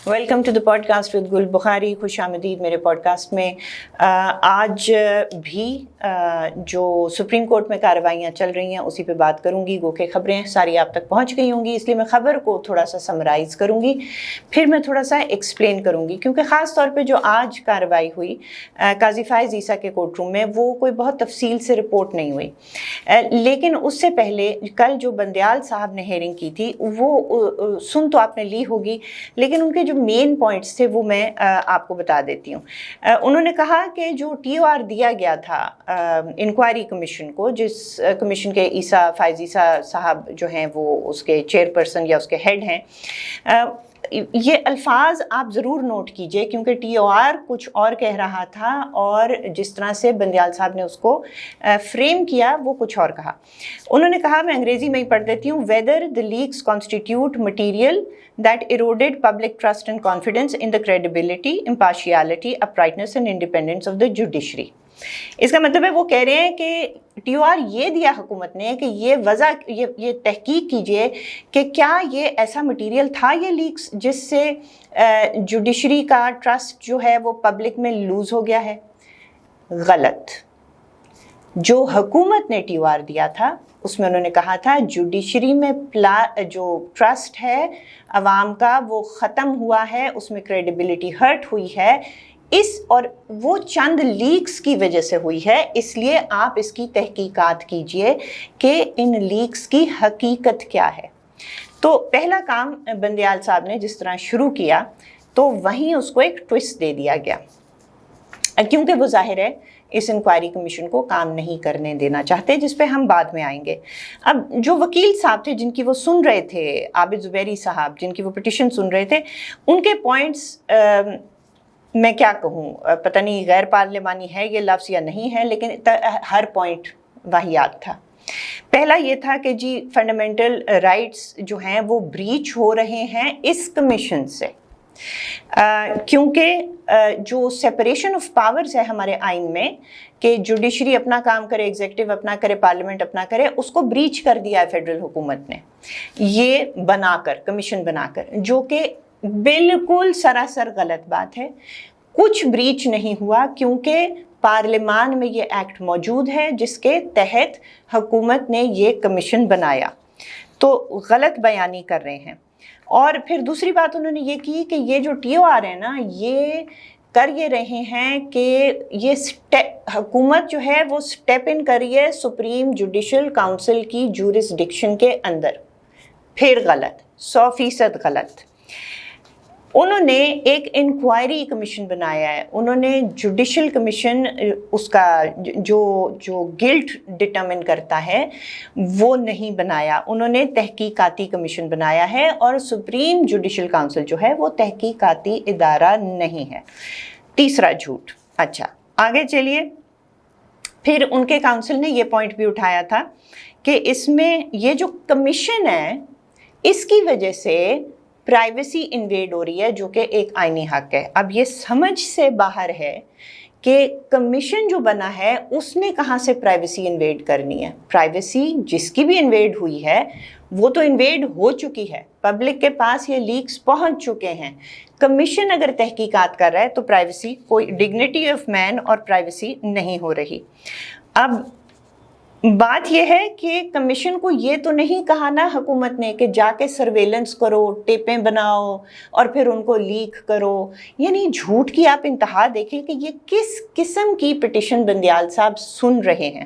Welcome to the podcast with Gul Bukhari. خوش آمدید میرے پوڈ کاسٹ میں. آج بھی جو سپریم کورٹ میں کارروائیاں چل رہی ہیں اسی پہ بات کروں گی. گو کہ خبریں ساری آپ تک پہنچ گئی ہوں گی، اس لیے میں خبر کو تھوڑا سا سمرائز کروں گی، پھر میں تھوڑا سا ایکسپلین کروں گی، کیونکہ خاص طور پہ جو آج کارروائی ہوئی قاضی فائز عیسیٰ کے کورٹ روم میں وہ کوئی بہت تفصیل سے رپورٹ نہیں ہوئی. لیکن اس سے پہلے کل جو بندیال صاحب نے ہیئرنگ کی تھی وہ سن تو آپ نے لی ہوگی، لیکن ان کے جو مین پوائنٹس تھے وہ میں آپ کو بتا دیتی ہوں. انہوں نے کہا کہ جو ٹی او آر دیا گیا تھا انکوائری کمیشن کو، جس کمیشن کے فائز عیسیٰ صاحب جو ہیں وہ اس کے چیئر پرسن یا اس کے ہیڈ ہیں، یہ الفاظ آپ ضرور نوٹ کیجئے، کیونکہ ٹی او آر کچھ اور کہہ رہا تھا اور جس طرح سے بندیال صاحب نے اس کو فریم کیا وہ کچھ اور کہا. انہوں نے کہا، میں انگریزی میں ہی پڑھ دیتی ہوں، whether the leaks constitute material that eroded public trust and confidence in the credibility, impartiality, uprightness and independence of the judiciary. اس کا مطلب ہے وہ کہہ رہے ہیں کہ ٹی او آر یہ دیا حکومت نے کہ یہ تحقیق کیجئے کہ کیا یہ ایسا مٹیریل تھا یہ لیکس جس سے جوڈیشری کا ٹرسٹ جو ہے وہ پبلک میں لوز ہو گیا ہے. غلط. جو حکومت نے ٹی او آر دیا تھا اس میں انہوں نے کہا تھا جوڈیشری میں جو ٹرسٹ ہے عوام کا وہ ختم ہوا ہے، اس میں کریڈیبلٹی ہرٹ ہوئی ہے، اور وہ چند لیکس کی وجہ سے ہوئی ہے. اس لیے آپ اس کی تحقیقات کیجئے کہ ان لیکس کی حقیقت کیا ہے. تو پہلا کام بندیال صاحب نے جس طرح شروع کیا تو وہیں اس کو ایک ٹوسٹ دے دیا گیا، کیونکہ وہ ظاہر ہے اس انکوائری کمیشن کو کام نہیں کرنے دینا چاہتے، جس پہ ہم بعد میں آئیں گے. اب جو وکیل صاحب تھے جن کی وہ سن رہے تھے، عابد زبیری صاحب جن کی وہ پٹیشن سن رہے تھے، ان کے پوائنٹس میں کیا کہوں، پتہ نہیں غیر پارلیمانی ہے یہ لفظ یا نہیں ہے، لیکن ہر پوائنٹ واہیات تھا. پہلا یہ تھا کہ جی فنڈامنٹل رائٹس جو ہیں وہ بریچ ہو رہے ہیں اس کمیشن سے، کیونکہ جو سیپریشن آف پاورز ہے ہمارے آئین میں کہ جوڈیشری اپنا کام کرے، ایگزیکٹو اپنا کرے، پارلیمنٹ اپنا کرے، اس کو بریچ کر دیا ہے فیڈرل حکومت نے یہ بنا کر، کمیشن بنا کر، جو کہ بالکل سراسر غلط بات ہے. کچھ بریچ نہیں ہوا، کیونکہ پارلیمان میں یہ ایکٹ موجود ہے جس کے تحت حکومت نے یہ کمیشن بنایا. تو غلط بیانی کر رہے ہیں. اور پھر دوسری بات انہوں نے یہ کی کہ یہ جو ٹی او آر ہے نا، یہ کر یہ رہے ہیں کہ یہ حکومت جو ہے وہ سٹیپ ان کر رہی ہے سپریم جوڈیشل کاؤنسل کی جورسڈکشن کے اندر. پھر غلط، 100% غلط. انہوں نے ایک انکوائری کمیشن بنایا ہے، انہوں نے جوڈیشل کمیشن اس کا جو گلٹ ڈٹرمن کرتا ہے وہ نہیں بنایا، انہوں نے تحقیقاتی کمیشن بنایا ہے، اور سپریم جوڈیشل کاؤنسل جو ہے وہ تحقیقاتی ادارہ نہیں ہے. تیسرا جھوٹ. اچھا آگے چلیے. پھر ان کے کاؤنسل نے یہ پوائنٹ بھی اٹھایا تھا کہ اس میں یہ جو کمیشن ہے اس کی وجہ سے پرائیویسی انویڈ ہو رہی ہے، جو کہ ایک آئینی حق ہے. اب یہ سمجھ سے باہر ہے کہ کمیشن جو بنا ہے اس نے کہاں سے پرائیویسی انویڈ کرنی ہے. پرائیویسی جس کی بھی انویڈ ہوئی ہے وہ تو انویڈ ہو چکی ہے، پبلک کے پاس یہ لیکس پہنچ چکے ہیں. کمیشن اگر تحقیقات کر رہا ہے تو پرائیویسی، کوئی ڈگنیٹی آف مین اور پرائیویسی نہیں ہو رہی. اب بات یہ ہے کہ کمیشن کو یہ تو نہیں کہا نا حکومت نے کہ جا کے سرویلنس کرو، ٹیپیں بناؤ اور پھر ان کو لیک کرو. یعنی جھوٹ کی آپ انتہا دیکھیں کہ یہ کس قسم کی پٹیشن بندیال صاحب سن رہے ہیں.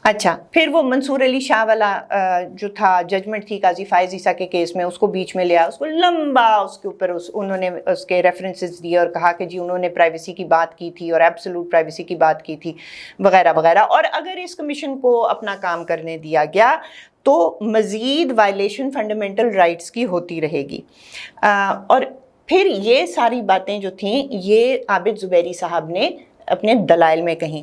اچھا پھر وہ منصور علی شاہ والا جو تھا ججمنٹ تھی قاضی فائز عیسیٰ کے کیس میں، اس کو بیچ میں لیا، اس کو لمبا اس کے اوپر انہوں نے اس کے ریفرنسز دیے اور کہا کہ جی انہوں نے پرائیویسی کی بات کی تھی اور ایبسولوٹ پرائیویسی کی بات کی تھی وغیرہ وغیرہ. اور اگر اس کمیشن کو اپنا کام کرنے دیا گیا تو مزید وائلیشن فنڈامنٹل رائٹس کی ہوتی رہے گی. اور پھر یہ ساری باتیں جو تھیں یہ عابد زبیری صاحب نے اپنے دلائل میں کہیں.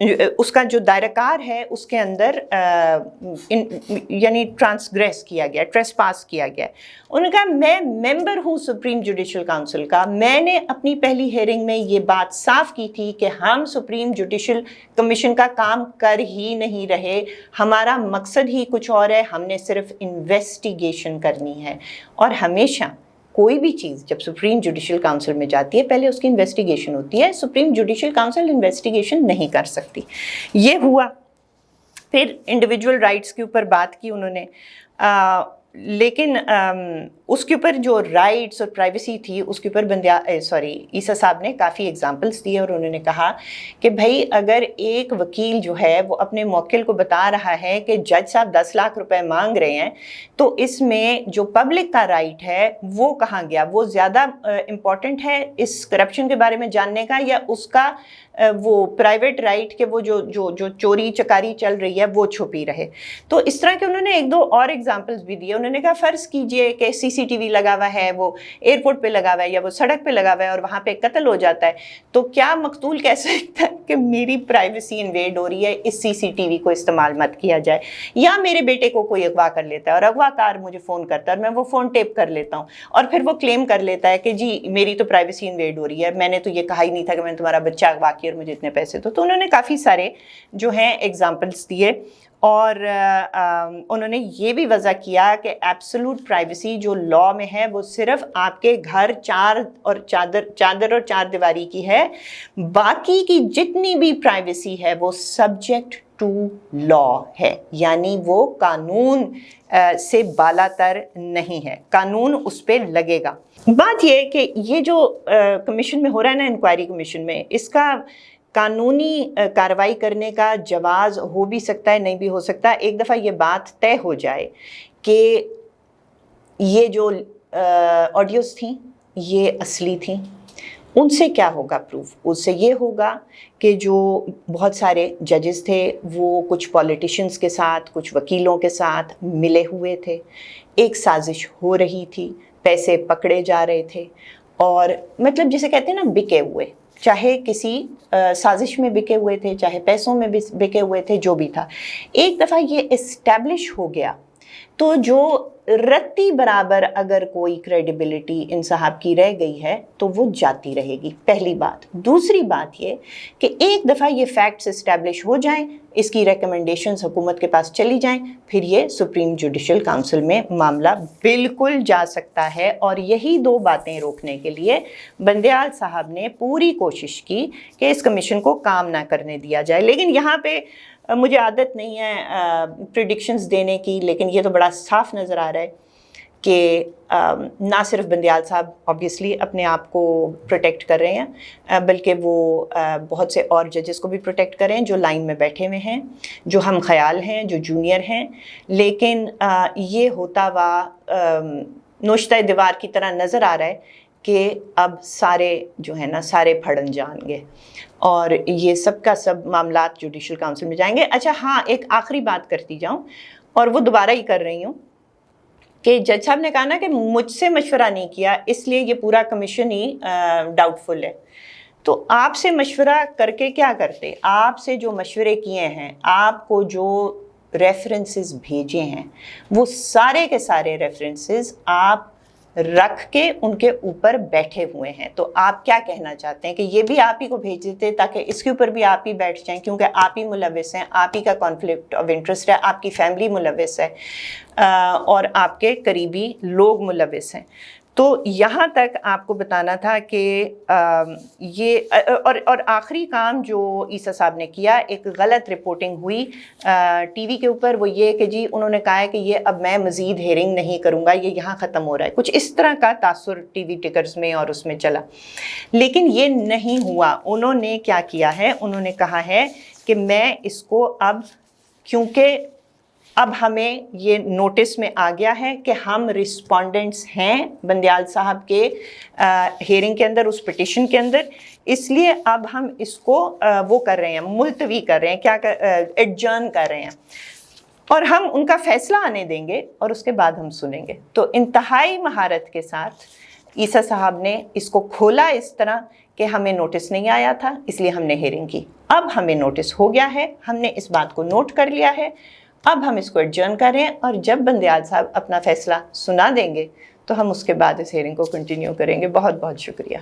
اس کا جو دائرہ کار ہے اس کے اندر یعنی ٹرانسگریس کیا گیا، ٹریس پاس کیا گیا. انہوں نے کہا میں ممبر ہوں سپریم جوڈیشل کاؤنسل کا، میں نے اپنی پہلی ہیئرنگ میں یہ بات صاف کی تھی کہ ہم سپریم جوڈیشل کمیشن کا کام کر ہی نہیں رہے، ہمارا مقصد ہی کچھ اور ہے، ہم نے صرف انویسٹیگیشن کرنی ہے. اور ہمیشہ کوئی بھی چیز جب سپریم جوڈیشل کاؤنسل میں جاتی ہے پہلے اس کی انویسٹیگیشن ہوتی ہے. سپریم جوڈیشل کاؤنسل انویسٹیگیشن نہیں کر سکتی. یہ ہوا. پھر انڈیویجول رائٹس کے اوپر بات کی انہوں نے، لیکن اس کے اوپر جو رائٹس اور پرائیویسی تھی اس کے اوپر عیسیٰ صاحب نے کافی ایگزامپلس دیے، اور انہوں نے کہا کہ بھائی اگر ایک وکیل جو ہے وہ اپنے موکل کو بتا رہا ہے کہ جج صاحب 10 لاکھ روپے مانگ رہے ہیں، تو اس میں جو پبلک کا رائٹ ہے وہ کہاں گیا؟ وہ زیادہ امپورٹنٹ ہے اس کرپشن کے بارے میں جاننے کا، یا اس کا وہ پرائیویٹ رائٹ کے وہ جو چوری چکاری چل رہی ہے وہ چھپی رہے؟ تو اس طرح کے انہوں نے ایک دو اور ایگزامپلس بھی دیے. انہوں نے کہا فرض کیجئے کہ CCTV لگا ہوا ہے، وہ ایئرپورٹ پہ لگا ہوا ہے یا وہ سڑک پہ لگا ہوا ہے اور وہاں پہ قتل ہو جاتا ہے، تو کیا مقتول کہہ سکتا ہے کہ میری پرائیویسی انویڈ ہو رہی ہے، اس CCTV کو استعمال مت کیا جائے؟ یا میرے بیٹے کو کوئی اغوا کر لیتا ہے اور اغوا کار مجھے فون کرتا ہے اور میں وہ فون ٹیپ کر لیتا ہوں، اور پھر وہ کلیم کر لیتا ہے کہ جی میری تو پرائیویسی انویڈ ہو رہی ہے، میں نے تو یہ کہا ہی نہیں تھا کہ میں نے تمہارا بچہ اغوا کیا اور مجھے اتنے پیسے تو انہوں نے کافی سارے جو ہیں ایگزامپلس دیے. اور انہوں نے یہ بھی وضع کیا کہ ایبسولوٹ پرائیویسی جو لا میں ہے وہ صرف آپ کے گھر چادر اور چار دیواری کی ہے، باقی کی جتنی بھی پرائیویسی ہے وہ سبجیکٹ ٹو لا ہے، یعنی وہ قانون سے بالا تر نہیں ہے، قانون اس پہ لگے گا. بات یہ کہ یہ جو کمیشن میں ہو رہا ہے نا، انکوائری کمیشن میں، اس کا قانونی کارروائی کرنے کا جواز ہو بھی سکتا ہے، نہیں بھی ہو سکتا. ایک دفعہ یہ بات طے ہو جائے کہ یہ جو آڈیوز تھیں یہ اصلی تھیں، ان سے کیا ہوگا پروف؟ اس سے یہ ہوگا کہ جو بہت سارے ججز تھے وہ کچھ پولیٹیشنز کے ساتھ، کچھ وکیلوں کے ساتھ ملے ہوئے تھے، ایک سازش ہو رہی تھی، پیسے پکڑے جا رہے تھے، اور مطلب جسے کہتے ہیں نا بکے ہوئے، چاہے کسی سازش میں بکے ہوئے تھے، چاہے پیسوں میں بکے ہوئے تھے، جو بھی تھا. ایک دفعہ یہ اسٹیبلش ہو گیا تو جو رتی برابر اگر کوئی کریڈیبلٹی ان صاحب کی رہ گئی ہے تو وہ جاتی رہے گی، پہلی بات. دوسری بات یہ کہ ایک دفعہ یہ فیکٹس اسٹیبلش ہو جائیں، اس کی ریکمنڈیشنز حکومت کے پاس چلی جائیں، پھر یہ سپریم جوڈیشل کاؤنسل میں معاملہ بالکل جا سکتا ہے. اور یہی دو باتیں روکنے کے لیے بندیال صاحب نے پوری کوشش کی کہ اس کمیشن کو کام نہ کرنے دیا جائے. لیکن یہاں پہ مجھے عادت نہیں ہے پریڈکشنز دینے کی، لیکن یہ تو بڑا صاف نظر آ رہا ہے کہ نہ صرف بندیال صاحب آبویسلی اپنے آپ کو پروٹیکٹ کر رہے ہیں، بلکہ وہ بہت سے اور ججز کو بھی پروٹیکٹ کر رہے ہیں جو لائن میں بیٹھے ہوئے ہیں، جو ہم خیال ہیں، جو جونیئر ہیں. لیکن یہ ہوتا ہوا نوشتہ دیوار کی طرح نظر آ رہا ہے کہ اب سارے جو ہے نا سارے پھڑن جان گے اور یہ سب کا سب معاملات جوڈیشل کاؤنسل میں جائیں گے. اچھا ہاں، ایک آخری بات کرتی جاؤں اور وہ دوبارہ ہی کر رہی ہوں کہ جج صاحب نے کہا نا کہ مجھ سے مشورہ نہیں کیا اس لیے یہ پورا کمیشن ہی ڈاؤٹ فل ہے. تو آپ سے مشورہ کر کے کیا کرتے؟ آپ سے جو مشورے کیے ہیں، آپ کو جو ریفرنسز بھیجے ہیں، وہ سارے کے سارے ریفرنسز آپ رکھ کے ان کے اوپر بیٹھے ہوئے ہیں. تو آپ کیا کہنا چاہتے ہیں کہ یہ بھی آپ ہی کو بھیج دیتے تاکہ اس کے اوپر بھی آپ ہی بیٹھ جائیں، کیونکہ آپ ہی ملوث ہیں، آپ ہی کا کانفلکٹ آف انٹرسٹ ہے، آپ کی فیملی ملوث ہے اور آپ کے قریبی لوگ ملوث ہیں. تو یہاں تک آپ کو بتانا تھا کہ یہ اور آخری کام جو عیسیٰ صاحب نے کیا، ایک غلط رپورٹنگ ہوئی ٹی وی کے اوپر، وہ یہ کہ جی انہوں نے کہا ہے کہ یہ اب میں مزید ہیئرنگ نہیں کروں گا، یہ یہاں ختم ہو رہا ہے. کچھ اس طرح کا تاثر ٹی وی ٹکرز میں اور اس میں چلا، لیکن یہ نہیں ہوا. انہوں نے کیا کیا ہے؟ انہوں نے کہا ہے کہ میں اس کو اب، کیونکہ اب ہمیں یہ نوٹس میں آ گیا ہے کہ ہم رسپونڈنٹس ہیں بندیال صاحب کے ہیئرنگ کے اندر، اس پٹیشن کے اندر، اس لیے اب ہم اس کو وہ کر رہے ہیں، ملتوی کر رہے ہیں، کیا ایڈجرن کر رہے ہیں، اور ہم ان کا فیصلہ آنے دیں گے اور اس کے بعد ہم سنیں گے. تو انتہائی مہارت کے ساتھ عیسیٰ صاحب نے اس کو کھولا اس طرح کہ ہمیں نوٹس نہیں آیا تھا اس لیے ہم نے ہیئرنگ کی. اب ہمیں نوٹس ہو گیا ہے, ہم نے اس بات کو نوٹ کر لیا ہے, اب ہم اس کو ایڈجرن کر رہے ہیں اور جب بندیال صاحب اپنا فیصلہ سنا دیں گے تو ہم اس کے بعد اس ہیئرنگ کو کنٹینیو کریں گے. بہت بہت شکریہ.